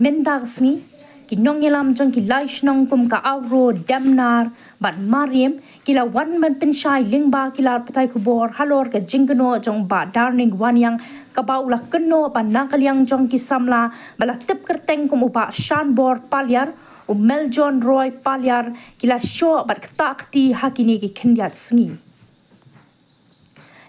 mendagsni kinong ngelam jong kilai shnong kum ka auro damnar bat mariam kila wan ban penshai lingba kila patai kubor halor ka jingkano jong ba darning wan yang ka ba ula keno pa nakaliang jong kisamla bala tip kerteng kum upa shan bor palyar Mel John Roy palyar kila syo bat ketakti hakini ki kendiat sengi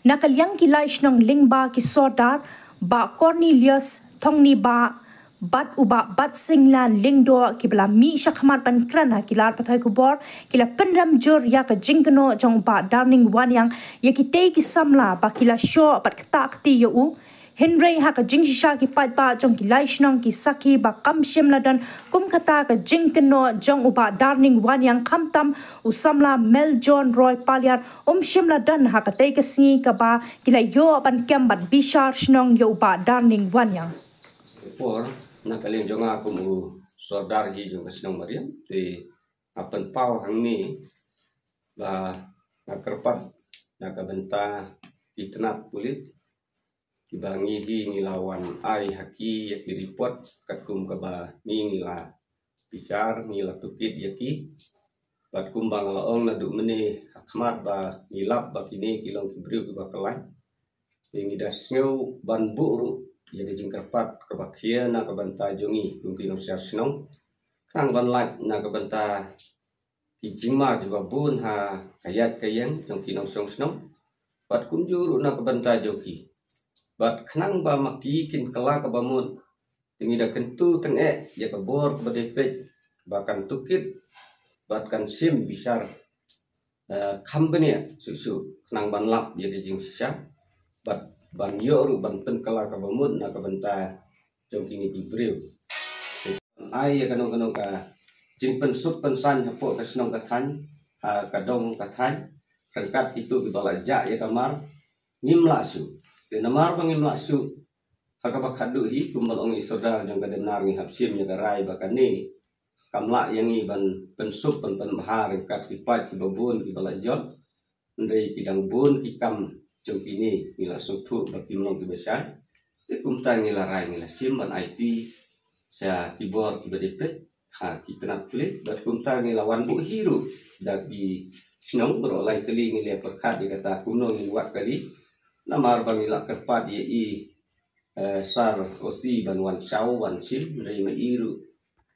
nakaliang kila shnong lingba ki sodar ba Cornelius thongni ba bat uba bat singlan lingdo kibla mi shakmat pan krana kilar pathai kubor kila penram jur ya ka jingkano jong ba darning wan yang yakite ki samla ba kila sho bat ketakti yo Henry ha ka jingshisha ki pat ba jong kilai shnong ki saki ba kam shim ladan kum kata ka jingkano jong uba darning wan yang kamtam usamla Mel John Roy palyar shim ladan ha ka te ka singi ka ba kila yo ban kem bat bishar shnong yo uba darning wan yang por nakaling jonga kumu sodar hi jong kasnong mariam te apan pau hang ni ba nakerpat nakabenta itnat pulit kibangi hi ngilawan ai haki yak report katkum ka ba ni ngila bicar ngila tukit yaki bat kumbang laong na du meni hakmat ba ngilap ba kini kilong kibriu ba kelan ngi dasneu ban buru jadi jingkarpat kebakia na kabanta jongi mungkin usia senong kang banlat na kabanta kijingma di babun ha kayat kayen jong kinong song senong bat kunjuru na kabanta joki bat kenang ba maki kin kala kabamun tingi da kentu tenge ya kabor kabadepet bahkan tukit bat kan sim bisar company susu kenang banlap jadi jing sya bat ban yoru ban penkala ka bamun na ka banta jong kini ibriu ai ya kanong ka jing pensup pensan hapo ka snong ka than ha ka dong ka than kangkat itu di bala ja ya kamar ngimla su de namar bang ngimla su ha ka bakhadu hi kumbal ong isoda jong ka denar ngi hapsim ya ka rai bakani kamla yang i ban pensup pen bahar kat kipat ki babun ki bala jot ndai kidang bun ki kam jong kini ngila sutu bagi mong kibesar kumta ngila rai ngila sim ban IT sa keyboard kibadepet ha kitnat klik bat kumta ngila wan bu hiru dagi snong berolai teli ngila perkat dikata kuno ngwat kali namar bang ngila kerpat ye i sar osi ban wan chau wan sim rei ma iru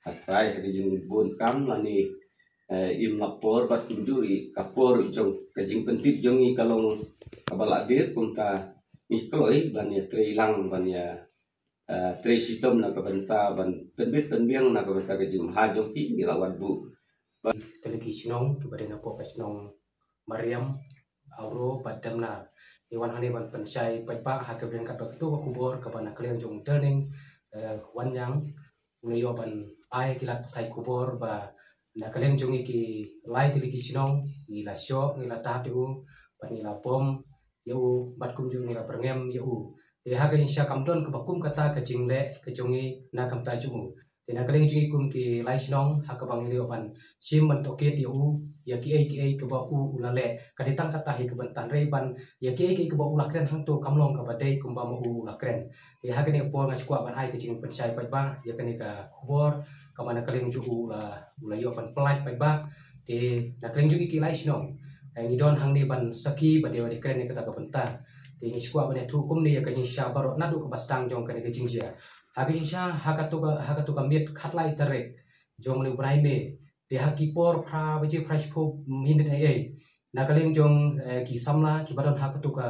hakai hadi jung bun kam lani im lapor bat kunjuri kapor jong kajing pentit jongi kalong kabala dir kunta mikloi ban ya trilang ban ya tre sistem na kabanta ban penbit penbiang na kabanta kajing hajong ki ngilawat bu teleki snong kibade na po snong mariam auro padamna iwan hani ban pensai paipa hakabren kat tu kubor kabana kliang jong turning wanyang unayo ban ai kilat thai kubor ba na kaleng jongi ki lai teleki snong ngila syo ngila tatu ban ngila pom yau bat kum jung ngila perngem yau de haga insya kamdon ke bakum kata ke jingle ke jongi na kam ta jungu de na kaleng jongi kum ki lai snong ha ka bang rio ban sim man toket yau ya ki ai ke ba u ulale ka ditang kata hi ke bantan rei ban ya ki ke ba ulakren hang to kamlong ka badai kum ba mu ulakren de haga ne por ngas kwa ban ai ke jing pensai pai ba ya kani ka khobor kamana kaleng jugu ula yo ban flight pai ba de na kaleng jongi ki lai snong ngi don hang ni ban saki ba de kren ni kata ka benta de ngi skwa ban thu kum ni ka jing sha baro na du ka bastang jong ka ni jing ja ha ka jing sha ha ka to ka mit khat lai tarek jong ni brai me de ha ki por phra ba ji fresh pho min de ai na ka leng jong ki samla ki baron ha ka to ka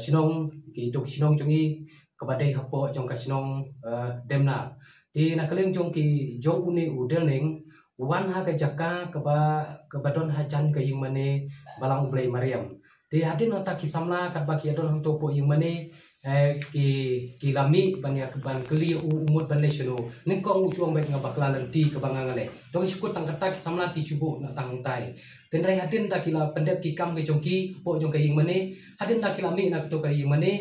sinong ki to sinong jong i ka ba dei ha po jong ka sinong demna de na ka leng jong ki jong uni udel ning wan ha ka jaka ka badon ha jan ka ying mane balang blai mariam de hadin nota ki samla kat ba ki adon hang to po ying mane ki lami ban ya ban kli umut ban lesiono ning kong chuang bet nga baklan ti ka bangangale to ki skut tang kata ki samla ki subu na tang tai ten rai hadin ta ki la pendek ki kam ke jongki po jong ka ying mane hadin ta ki lami na to ka ying mane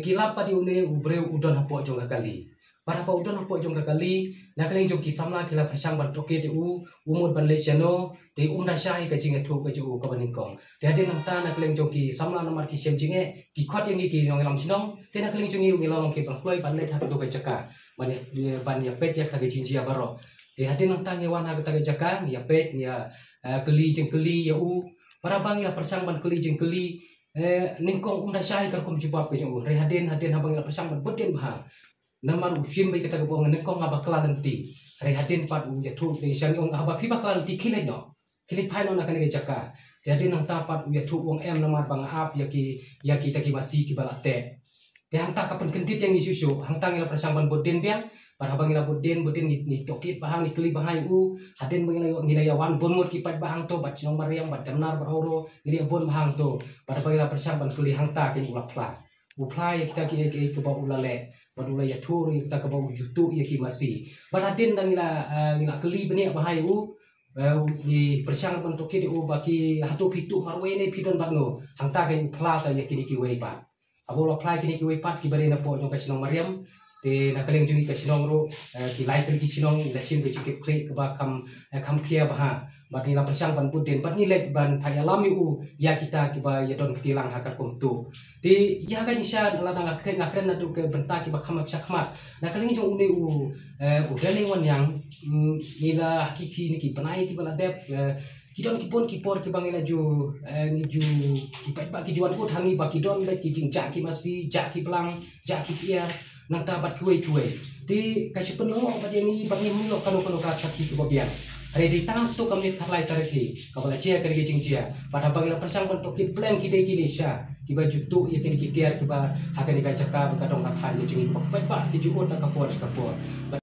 ki la pa di une ubre udon ha po jong ka kali Para pa udon po jong kakali na kaling jong kisamla kila persang ban toke te umud ban lesiano te umda syai ka jinge thu ka ju ka banin kong te adin nang ta na kaling jong ki samla nomor ki sem jinge ki khot yang ki nong lam sinong te na kaling jong yu ngelong ki ban kloi ban le thak to ka jaka ban ya pet ya ka jinjia baro te adin nang ta nge wan ha ka jaka ya pet ya keli jeng keli ya para bang ya persang ban keli jeng keli ningkong umda syai ka kum jubab ka jong re hadin habang ya persang ban boden bah namar usim bai kata kebong nengkong ngaba klan nanti hari hadin pat u yathu de sang ong aba phi baklan ti khile no khile phai no na kan ge jaka jadi nang tapat u yathu wong em namar bang ap yaki taki masi ki balate te hang ta kapan kentit yang isusu hang tang ila persamban boden biang para bang ila boden ni tokit bahang ni kli bahai u hadin bang ila yawan bonmur ki pat bahang to bat sinong mariam bat damnar barauro ni bon bahang to para bang ila persamban kli hang ta ken ula pla uplai kita ki ke ba ulale badula ya tur kita ke ba jutu ya ki masih baratin dang ila keli beni bahai di persang bentuk ki baki hatu pitu marwene pidon bagno hangta ke plaza ya ki wei pa abola plai ki wei pat ki barena po jong kasinong mariam te na kaleng jungi kasinong ro ki lai ki sinong la sim be ki kre ke ba kam kia bah bat ni la persang ban puden bat ni let ban thai alami ya kita ki ba ya don ketilang hakat komtu di ya kan isya la dang akren na tu ke bentak ki ba khamak sakmat na kaleng jong uni udaling wan yang nila kiki ni ki panai ki bala dep kidon kipon kipor ki bangila ju ni ju ki pa ki juan ko thangi ba kidon ba ki jingja ki masi ja ki pelang ja ki pia nang ta bat kuai ti kasih penuh ba ni ba ni mu kanu ka ki ki bobian hari di tang tu kami tharlai tarki kabala chia kari jingja pada bangila persang kon to ki plan ki de ki desha ki ba jutu ya ki tiar ki ba hakan ka caka ba kadong ka than ji jingi pa ki ju ot ka por